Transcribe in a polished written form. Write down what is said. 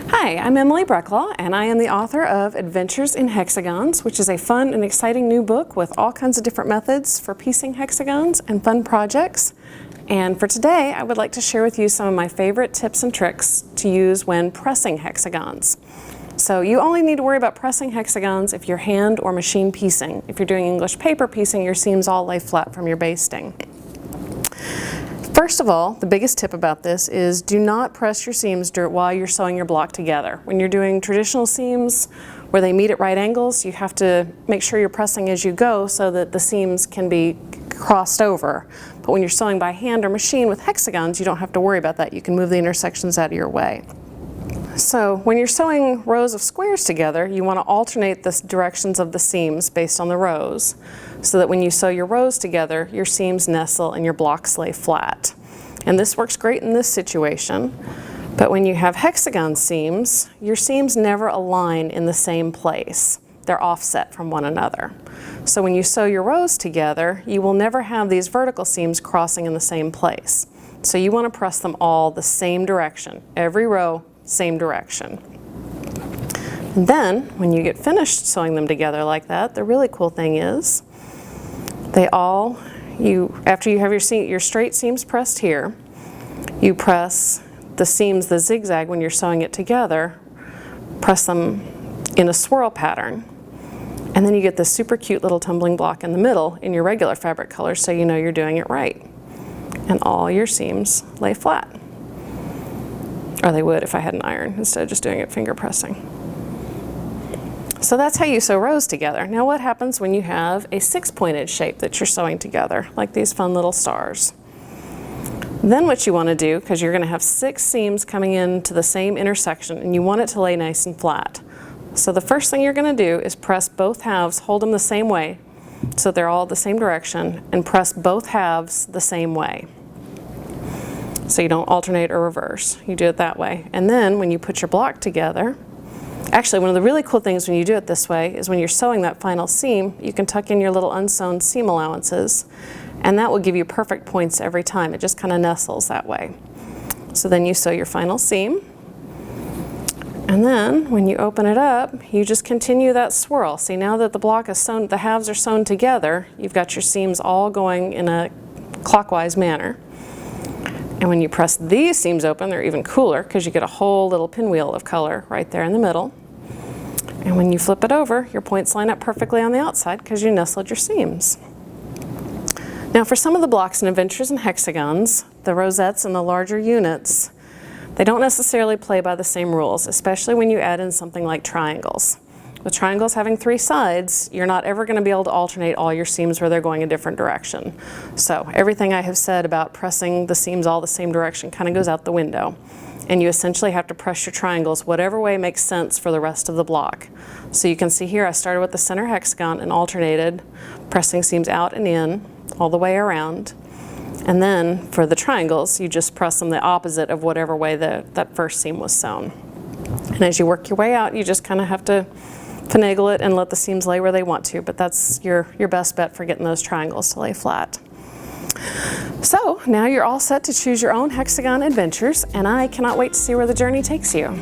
Hi, I'm Emily Breclaw, and I am the author of Adventures in Hexagons, which is a fun and exciting new book with all kinds of different methods for piecing hexagons and fun projects. And for today, I would like to share with you some of my favorite tips and tricks to use when pressing hexagons. So you only need to worry about pressing hexagons if you're hand or machine piecing. If you're doing English paper piecing, your seams all lay flat from your basting. First of all, the biggest tip about this is do not press your seams while you're sewing your block together. When you're doing traditional seams where they meet at right angles, you have to make sure you're pressing as you go so that the seams can be crossed over. But when you're sewing by hand or machine with hexagons, you don't have to worry about that. You can move the intersections out of your way. So when you're sewing rows of squares together, you want to alternate the directions of the seams based on the rows, so that when you sew your rows together, your seams nestle and your blocks lay flat. And this works great in this situation, but when you have hexagon seams, your seams never align in the same place. They're offset from one another. So when you sew your rows together, you will never have these vertical seams crossing in the same place. So you want to press them all the same direction, every row, same direction. And then when you get finished sewing them together like that, the really cool thing is after you have your straight seams pressed here, you press the seams, the zigzag, when you're sewing it together, press them in a swirl pattern, and then you get this super cute little tumbling block in the middle in your regular fabric color, so you know you're doing it right. And all your seams lay flat. Or they would if I had an iron instead of just doing it finger pressing. So that's how you sew rows together. Now what happens when you have a six-pointed shape that you're sewing together, like these fun little stars? Then what you want to do, because you're going to have 6 seams coming into the same intersection and you want it to lay nice and flat. So the first thing you're going to do is press both halves, hold them the same way so they're all the same direction, and press both halves the same way. So you don't alternate or reverse, you do it that way. And then when you put your block together, actually one of the really cool things when you do it this way is when you're sewing that final seam, you can tuck in your little unsewn seam allowances, and that will give you perfect points every time. It just kind of nestles that way. So then you sew your final seam, and then when you open it up, you just continue that swirl. See, now that the block is sewn, the halves are sewn together, you've got your seams all going in a clockwise manner. And when you press these seams open, they're even cooler because you get a whole little pinwheel of color right there in the middle. And when you flip it over, your points line up perfectly on the outside because you nestled your seams. Now for some of the blocks in Adventures in Hexagons, the rosettes and the larger units, they don't necessarily play by the same rules, especially when you add in something like triangles. With triangles having 3 sides, you're not ever going to be able to alternate all your seams where they're going a different direction. So everything I have said about pressing the seams all the same direction kind of goes out the window. And you essentially have to press your triangles whatever way makes sense for the rest of the block. So you can see here I started with the center hexagon and alternated, pressing seams out and in all the way around. And then for the triangles, you just press them the opposite of whatever way that first seam was sewn. And as you work your way out, you just kind of have to finagle it and let the seams lay where they want to, but that's your best bet for getting those triangles to lay flat. So now you're all set to choose your own hexagon adventures, and I cannot wait to see where the journey takes you.